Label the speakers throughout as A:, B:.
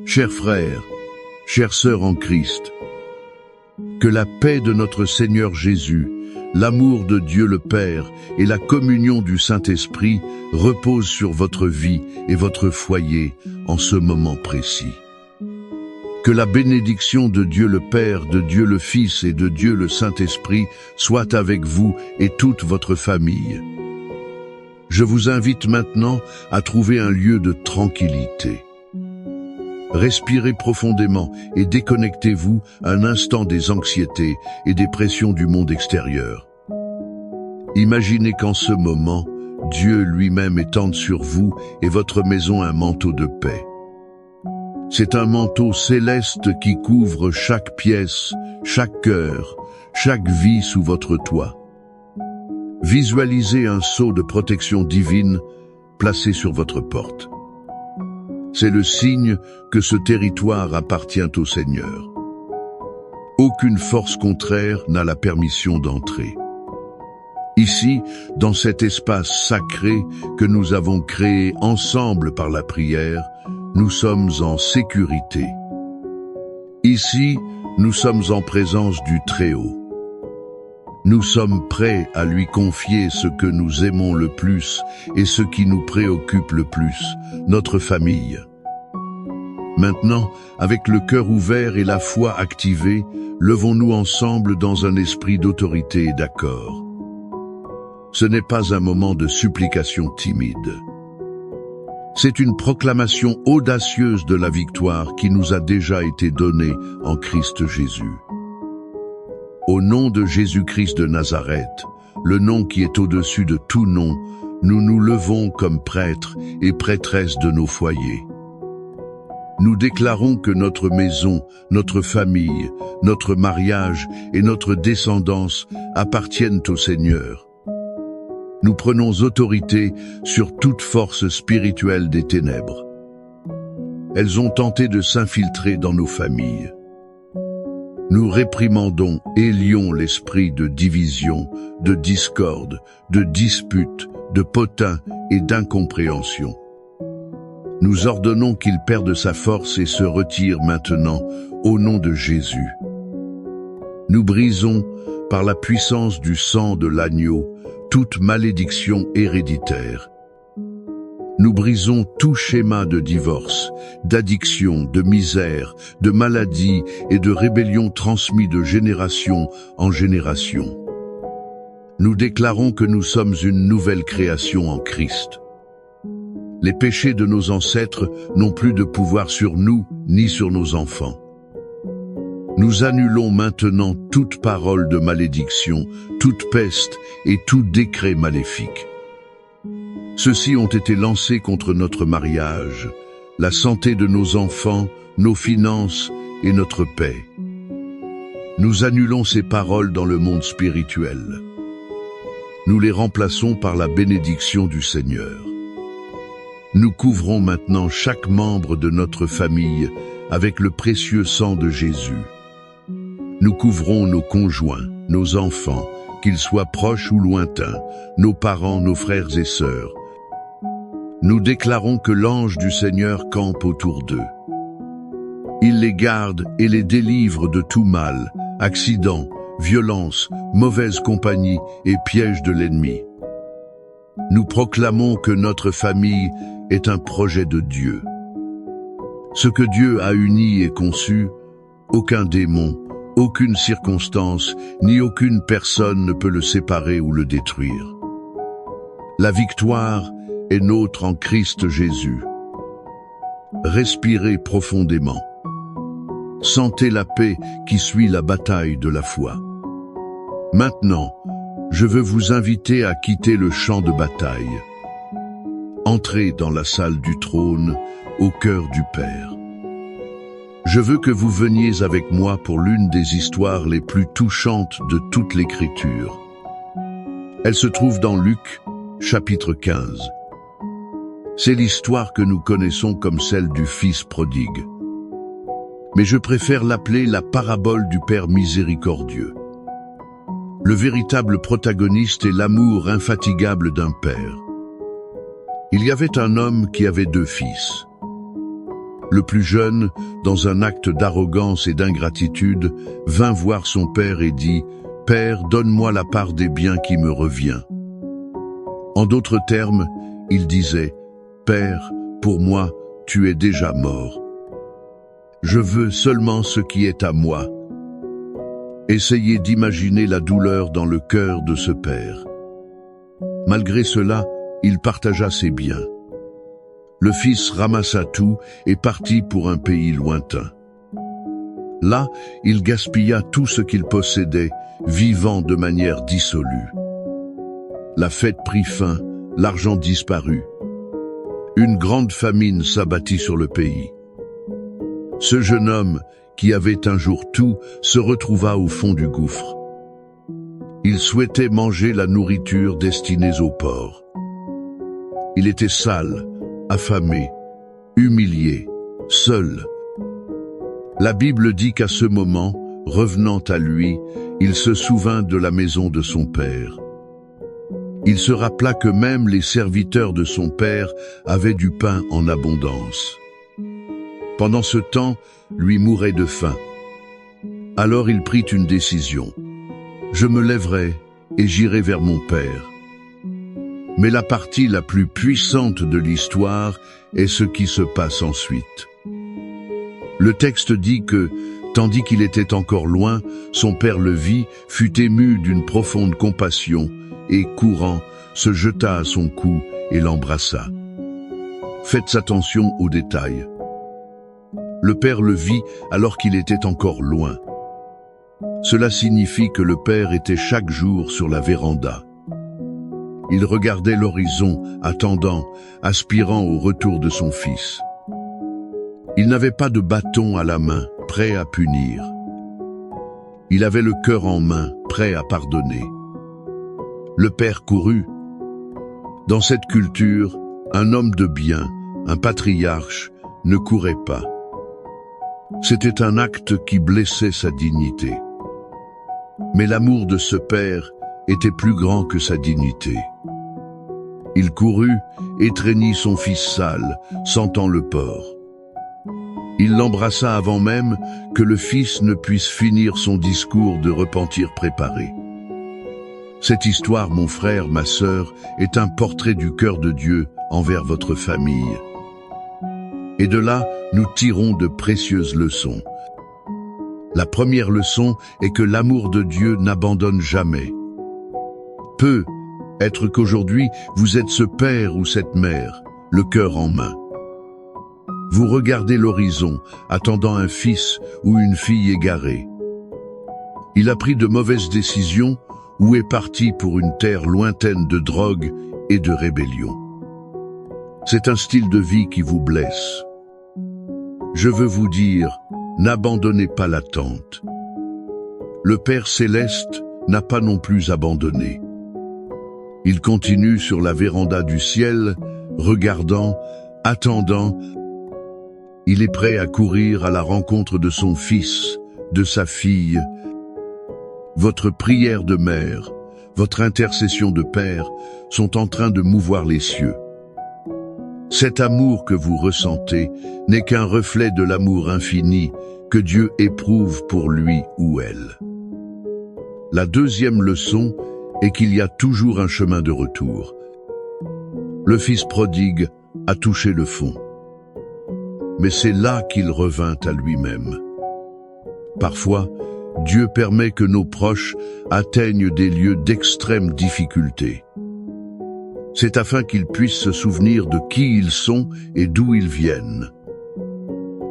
A: Chers frères, chères sœurs en Christ, que la paix de notre Seigneur Jésus, l'amour de Dieu le Père et la communion du Saint-Esprit reposent sur votre vie et votre foyer en ce moment précis. Que la bénédiction de Dieu le Père, de Dieu le Fils et de Dieu le Saint-Esprit soit avec vous et toute votre famille. Je vous invite maintenant à trouver un lieu de tranquillité. Respirez profondément et déconnectez-vous un instant des anxiétés et des pressions du monde extérieur. Imaginez qu'en ce moment, Dieu lui-même étende sur vous et votre maison un manteau de paix. C'est un manteau céleste qui couvre chaque pièce, chaque cœur, chaque vie sous votre toit. Visualisez un sceau de protection divine placé sur votre porte. C'est le signe que ce territoire appartient au Seigneur. Aucune force contraire n'a la permission d'entrer. Ici, dans cet espace sacré que nous avons créé ensemble par la prière, nous sommes en sécurité. Ici, nous sommes en présence du Très-Haut. Nous sommes prêts à lui confier ce que nous aimons le plus et ce qui nous préoccupe le plus, notre famille. Maintenant, avec le cœur ouvert et la foi activée, levons-nous ensemble dans un esprit d'autorité et d'accord. Ce n'est pas un moment de supplication timide. C'est une proclamation audacieuse de la victoire qui nous a déjà été donnée en Christ Jésus. Au nom de Jésus-Christ de Nazareth, le nom qui est au-dessus de tout nom, nous nous levons comme prêtres et prêtresses de nos foyers. Nous déclarons que notre maison, notre famille, notre mariage et notre descendance appartiennent au Seigneur. Nous prenons autorité sur toute force spirituelle des ténèbres. Elles ont tenté de s'infiltrer dans nos familles. Nous réprimandons et lions l'esprit de division, de discorde, de dispute, de potin et d'incompréhension. Nous ordonnons qu'il perde sa force et se retire maintenant au nom de Jésus. Nous brisons, par la puissance du sang de l'agneau, toute malédiction héréditaire. Nous brisons tout schéma de divorce, d'addiction, de misère, de maladie et de rébellion transmis de génération en génération. Nous déclarons que nous sommes une nouvelle création en Christ. Les péchés de nos ancêtres n'ont plus de pouvoir sur nous ni sur nos enfants. Nous annulons maintenant toute parole de malédiction, toute peste et tout décret maléfique. Ceux-ci ont été lancés contre notre mariage, la santé de nos enfants, nos finances et notre paix. Nous annulons ces paroles dans le monde spirituel. Nous les remplaçons par la bénédiction du Seigneur. Nous couvrons maintenant chaque membre de notre famille avec le précieux sang de Jésus. Nous couvrons nos conjoints, nos enfants, qu'ils soient proches ou lointains, nos parents, nos frères et sœurs. Nous déclarons que l'ange du Seigneur campe autour d'eux. Il les garde et les délivre de tout mal, accidents, violences, mauvaise compagnie et pièges de l'ennemi. Nous proclamons que notre famille est un projet de Dieu. Ce que Dieu a uni et conçu, aucun démon, aucune circonstance, ni aucune personne ne peut le séparer ou le détruire. La victoire est nôtre en Christ Jésus. Respirez profondément. Sentez la paix qui suit la bataille de la foi. Maintenant, je veux vous inviter à quitter le champ de bataille. Entrez dans la salle du trône, au cœur du Père. Je veux que vous veniez avec moi pour l'une des histoires les plus touchantes de toute l'Écriture. Elle se trouve dans Luc, chapitre 15. C'est l'histoire que nous connaissons comme celle du Fils prodigue. Mais je préfère l'appeler la parabole du Père miséricordieux. Le véritable protagoniste est l'amour infatigable d'un père. Il y avait un homme qui avait 2 fils. Le plus jeune, dans un acte d'arrogance et d'ingratitude, vint voir son père et dit « Père, donne-moi la part des biens qui me revient. » En d'autres termes, il disait « Père, pour moi, tu es déjà mort. Je veux seulement ce qui est à moi. » Essayez d'imaginer la douleur dans le cœur de ce père. Malgré cela, il partagea ses biens. Le fils ramassa tout et partit pour un pays lointain. Là, il gaspilla tout ce qu'il possédait, vivant de manière dissolue. La fête prit fin, l'argent disparut. Une grande famine s'abattit sur le pays. Ce jeune homme, qui avait un jour tout, se retrouva au fond du gouffre. Il souhaitait manger la nourriture destinée aux porcs. Il était sale, affamé, humilié, seul. La Bible dit qu'à ce moment, revenant à lui, il se souvint de la maison de son père. Il se rappela que même les serviteurs de son père avaient du pain en abondance. Pendant ce temps, lui mourait de faim. Alors il prit une décision. « Je me lèverai et j'irai vers mon père. » Mais la partie la plus puissante de l'histoire est ce qui se passe ensuite. Le texte dit que, tandis qu'il était encore loin, son père le vit, fut ému d'une profonde compassion et, courant, se jeta à son cou et l'embrassa. Faites attention aux détails. Le père le vit alors qu'il était encore loin. Cela signifie que le père était chaque jour sur la véranda. Il regardait l'horizon, attendant, aspirant au retour de son fils. Il n'avait pas de bâton à la main, prêt à punir. Il avait le cœur en main, prêt à pardonner. Le père courut. Dans cette culture, un homme de bien, un patriarche, ne courait pas. C'était un acte qui blessait sa dignité. Mais l'amour de ce père était plus grand que sa dignité. Il courut, étreignit son fils sale, sentant le porc. Il l'embrassa avant même que le fils ne puisse finir son discours de repentir préparé. Cette histoire, mon frère, ma sœur, est un portrait du cœur de Dieu envers votre famille. Et de là, nous tirons de précieuses leçons. La première leçon est que l'amour de Dieu n'abandonne jamais. Peut être qu'aujourd'hui, vous êtes ce père ou cette mère, le cœur en main. Vous regardez l'horizon, attendant un fils ou une fille égarée. Il a pris de mauvaises décisions ou est parti pour une terre lointaine de drogue et de rébellion. C'est un style de vie qui vous blesse. Je veux vous dire, n'abandonnez pas l'attente. Le Père Céleste n'a pas non plus abandonné. Il continue sur la véranda du ciel, regardant, attendant. Il est prêt à courir à la rencontre de son fils, de sa fille. Votre prière de mère, votre intercession de père sont en train de mouvoir les cieux. Cet amour que vous ressentez n'est qu'un reflet de l'amour infini que Dieu éprouve pour lui ou elle. La deuxième leçon est qu'il y a toujours un chemin de retour. Le fils prodigue a touché le fond. Mais c'est là qu'il revint à lui-même. Parfois, Dieu permet que nos proches atteignent des lieux d'extrême difficulté. C'est afin qu'ils puissent se souvenir de qui ils sont et d'où ils viennent.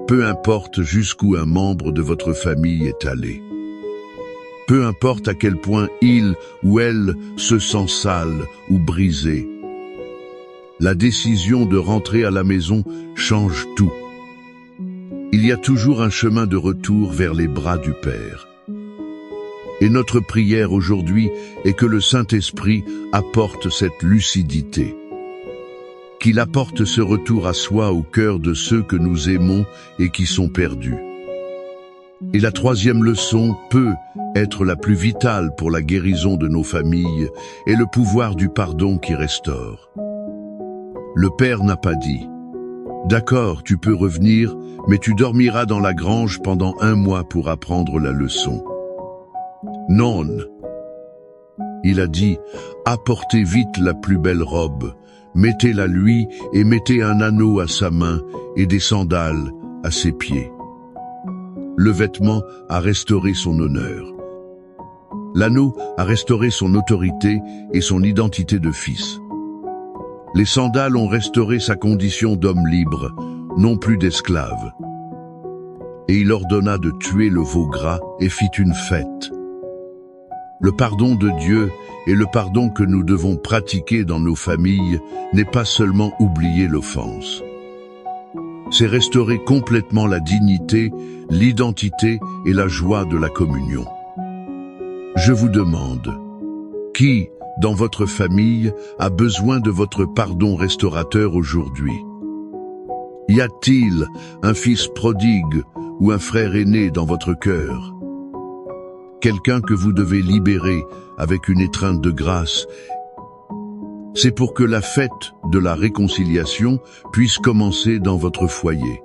A: Peu importe jusqu'où un membre de votre famille est allé. Peu importe à quel point il ou elle se sent sale ou brisé. La décision de rentrer à la maison change tout. Il y a toujours un chemin de retour vers les bras du Père. Et notre prière aujourd'hui est que le Saint-Esprit apporte cette lucidité. Qu'il apporte ce retour à soi au cœur de ceux que nous aimons et qui sont perdus. Et la troisième leçon peut être la plus vitale pour la guérison de nos familles et le pouvoir du pardon qui restaure. Le Père n'a pas dit D'accord, tu peux revenir, mais tu dormiras dans la grange pendant 1 mois pour apprendre la leçon. Non. Il a dit, apportez vite la plus belle robe, mettez-la lui et mettez un anneau à sa main et des sandales à ses pieds. Le vêtement a restauré son honneur. L'anneau a restauré son autorité et son identité de fils. Les sandales ont restauré sa condition d'homme libre, non plus d'esclave. Et il ordonna de tuer le veau gras et fit une fête. Le pardon de Dieu et le pardon que nous devons pratiquer dans nos familles n'est pas seulement oublier l'offense. C'est restaurer complètement la dignité, l'identité et la joie de la communion. Je vous demande, qui, dans votre famille, a besoin de votre pardon restaurateur aujourd'hui? Y a-t-il un fils prodigue ou un frère aîné dans votre cœur? Quelqu'un que vous devez libérer avec une étreinte de grâce. C'est pour que la fête de la réconciliation puisse commencer dans votre foyer.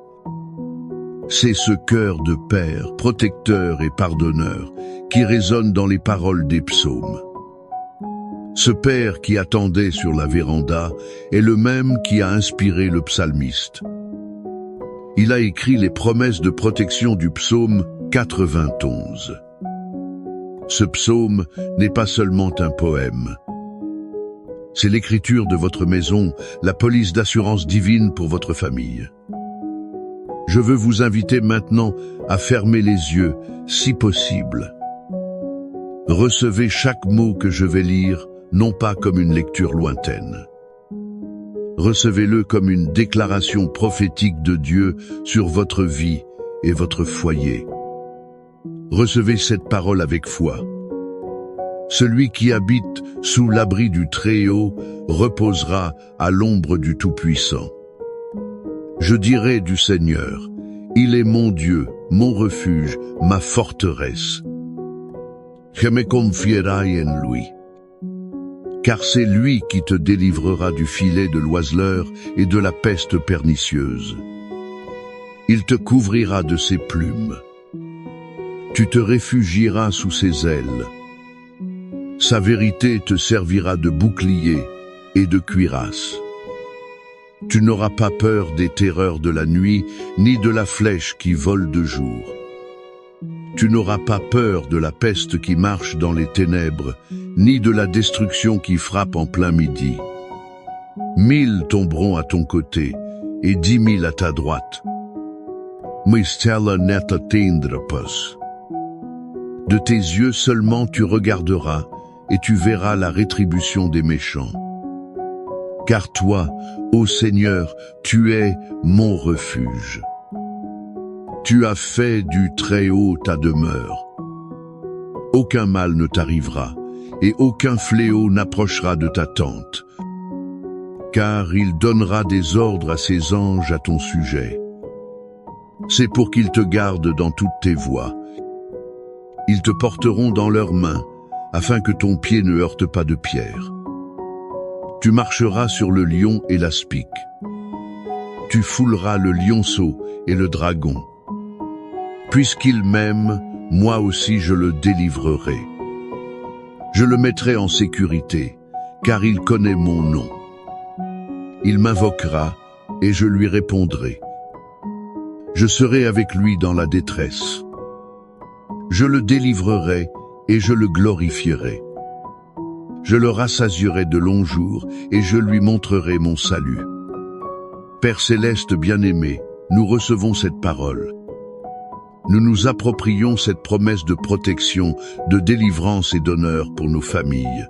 A: C'est ce cœur de Père, protecteur et pardonneur, qui résonne dans les paroles des psaumes. Ce Père qui attendait sur la véranda est le même qui a inspiré le psalmiste. Il a écrit les promesses de protection du psaume 91. Ce psaume n'est pas seulement un poème. C'est l'écriture de votre maison, la police d'assurance divine pour votre famille. Je veux vous inviter maintenant à fermer les yeux, si possible. Recevez chaque mot que je vais lire, non pas comme une lecture lointaine. Recevez-le comme une déclaration prophétique de Dieu sur votre vie et votre foyer. Recevez cette parole avec foi. Celui qui habite sous l'abri du Très-Haut reposera à l'ombre du Tout-Puissant. Je dirai du Seigneur, il est mon Dieu, mon refuge, ma forteresse. Je me confierai en lui. Car c'est lui qui te délivrera du filet de l'oiseleur et de la peste pernicieuse. Il te couvrira de ses plumes. Tu te réfugieras sous ses ailes. Sa vérité te servira de bouclier et de cuirasse. Tu n'auras pas peur des terreurs de la nuit, ni de la flèche qui vole de jour. Tu n'auras pas peur de la peste qui marche dans les ténèbres, ni de la destruction qui frappe en plein midi. 1000 tomberont à ton côté, et 10 000 à ta droite. De tes yeux seulement tu regarderas, et tu verras la rétribution des méchants. Car toi, ô Seigneur, tu es mon refuge. Tu as fait du Très-Haut ta demeure. Aucun mal ne t'arrivera, et aucun fléau n'approchera de ta tente. Car il donnera des ordres à ses anges à ton sujet. C'est pour qu'ils te gardent dans toutes tes voies. Ils te porteront dans leurs mains, afin que ton pied ne heurte pas de pierre. Tu marcheras sur le lion et l'aspic. Tu fouleras le lionceau et le dragon. Puisqu'il m'aime, moi aussi je le délivrerai. Je le mettrai en sécurité, car il connaît mon nom. Il m'invoquera, et je lui répondrai. Je serai avec lui dans la détresse. Je le délivrerai, et je le glorifierai. Je le rassasierai de longs jours, et je lui montrerai mon salut. Père céleste bien-aimé, nous recevons cette parole. Nous nous approprions cette promesse de protection, de délivrance et d'honneur pour nos familles.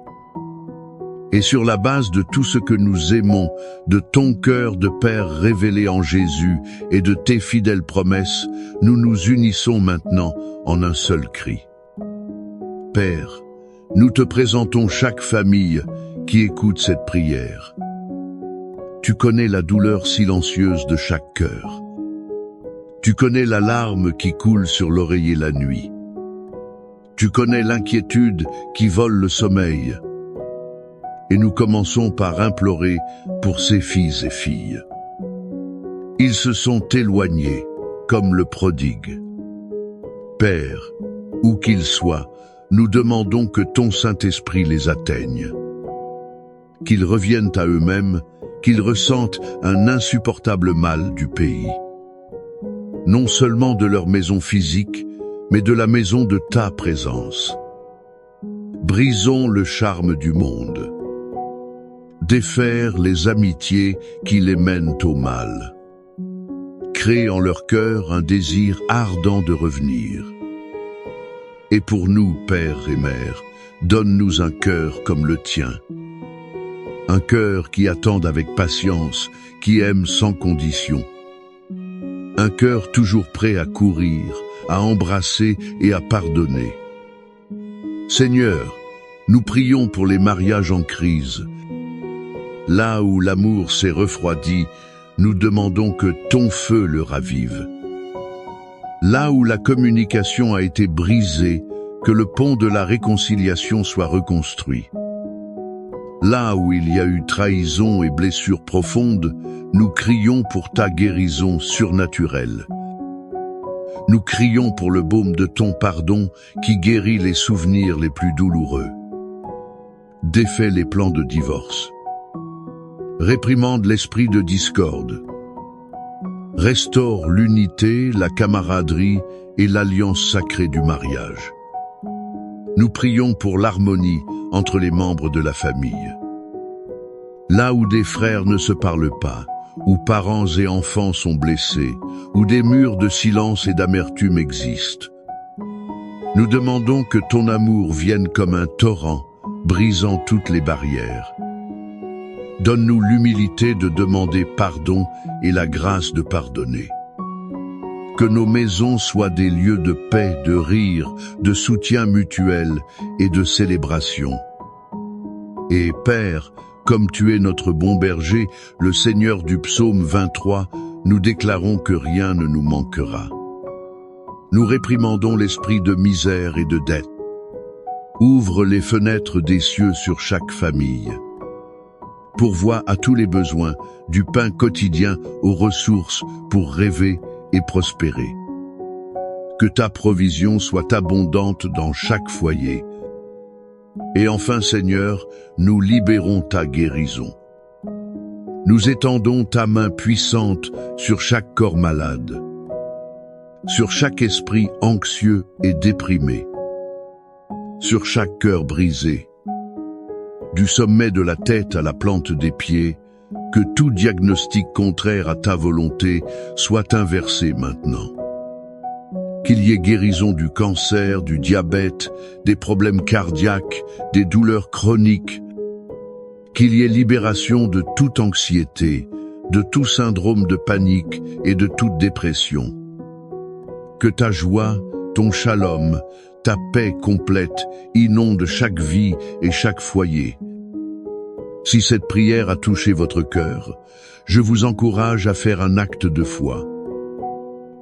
A: Et sur la base de tout ce que nous aimons, de ton cœur de Père révélé en Jésus et de tes fidèles promesses, nous nous unissons maintenant en un seul cri. Père, nous te présentons chaque famille qui écoute cette prière. Tu connais la douleur silencieuse de chaque cœur. Tu connais la larme qui coule sur l'oreiller la nuit. Tu connais l'inquiétude qui vole le sommeil. Et nous commençons par implorer pour ces filles et filles. Ils se sont éloignés, comme le prodigue. Père, où qu'ils soient, nous demandons que ton Saint-Esprit les atteigne. Qu'ils reviennent à eux-mêmes, qu'ils ressentent un insupportable mal du pays. Non seulement de leur maison physique, mais de la maison de ta présence. Brisons le charme du monde. Défaire les amitiés qui les mènent au mal. Crée en leur cœur un désir ardent de revenir. Et pour nous, Père et Mère, donne-nous un cœur comme le tien. Un cœur qui attende avec patience, qui aime sans condition. Un cœur toujours prêt à courir, à embrasser et à pardonner. Seigneur, nous prions pour les mariages en crise. Là où l'amour s'est refroidi, nous demandons que ton feu le ravive. Là où la communication a été brisée, que le pont de la réconciliation soit reconstruit. Là où il y a eu trahison et blessures profondes, nous crions pour ta guérison surnaturelle. Nous crions pour le baume de ton pardon qui guérit les souvenirs les plus douloureux. Défais les plans de divorce. Réprimande l'esprit de discorde. Restaure l'unité, la camaraderie et l'alliance sacrée du mariage. Nous prions pour l'harmonie entre les membres de la famille. Là où des frères ne se parlent pas, où parents et enfants sont blessés, où des murs de silence et d'amertume existent, nous demandons que ton amour vienne comme un torrent, brisant toutes les barrières. Donne-nous l'humilité de demander pardon et la grâce de pardonner. Que nos maisons soient des lieux de paix, de rire, de soutien mutuel et de célébration. Et Père, comme tu es notre bon berger, le Seigneur du psaume 23, nous déclarons que rien ne nous manquera. Nous réprimandons l'esprit de misère et de dette. Ouvre les fenêtres des cieux sur chaque famille. Pourvois à tous les besoins, du pain quotidien aux ressources pour rêver et prospérer. Que ta provision soit abondante dans chaque foyer. Et enfin, Seigneur, nous libérons ta guérison. Nous étendons ta main puissante sur chaque corps malade, sur chaque esprit anxieux et déprimé, sur chaque cœur brisé. Du sommet de la tête à la plante des pieds, que tout diagnostic contraire à ta volonté soit inversé maintenant. Qu'il y ait guérison du cancer, du diabète, des problèmes cardiaques, des douleurs chroniques. Qu'il y ait libération de toute anxiété, de tout syndrome de panique et de toute dépression. Que ta joie, ton shalom, ta paix complète inonde chaque vie et chaque foyer. Si cette prière a touché votre cœur, je vous encourage à faire un acte de foi.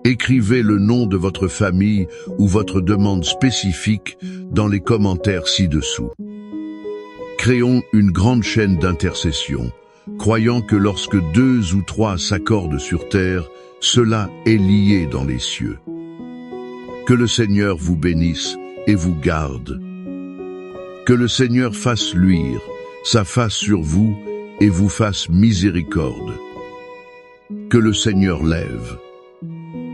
A: Écrivez le nom de votre famille ou votre demande spécifique dans les commentaires ci-dessous. Créons une grande chaîne d'intercession, croyant que lorsque 2 ou 3 s'accordent sur terre, cela est lié dans les cieux. Que le Seigneur vous bénisse et vous garde. Que le Seigneur fasse luire sa face sur vous et vous fasse miséricorde. Que le Seigneur lève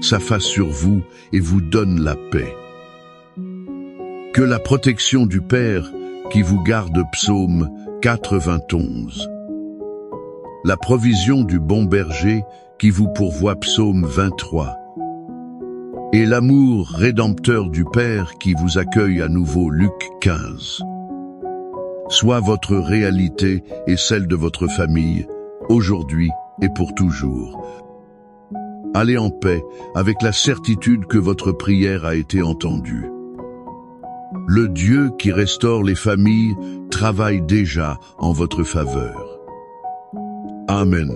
A: sa face sur vous et vous donne la paix. Que la protection du Père qui vous garde, psaume 91. La provision du bon berger qui vous pourvoit, psaume 23. Et l'amour rédempteur du Père qui vous accueille à nouveau, Luc 15. Soit votre réalité et celle de votre famille, aujourd'hui et pour toujours. Allez en paix, avec la certitude que votre prière a été entendue. Le Dieu qui restaure les familles travaille déjà en votre faveur. Amen.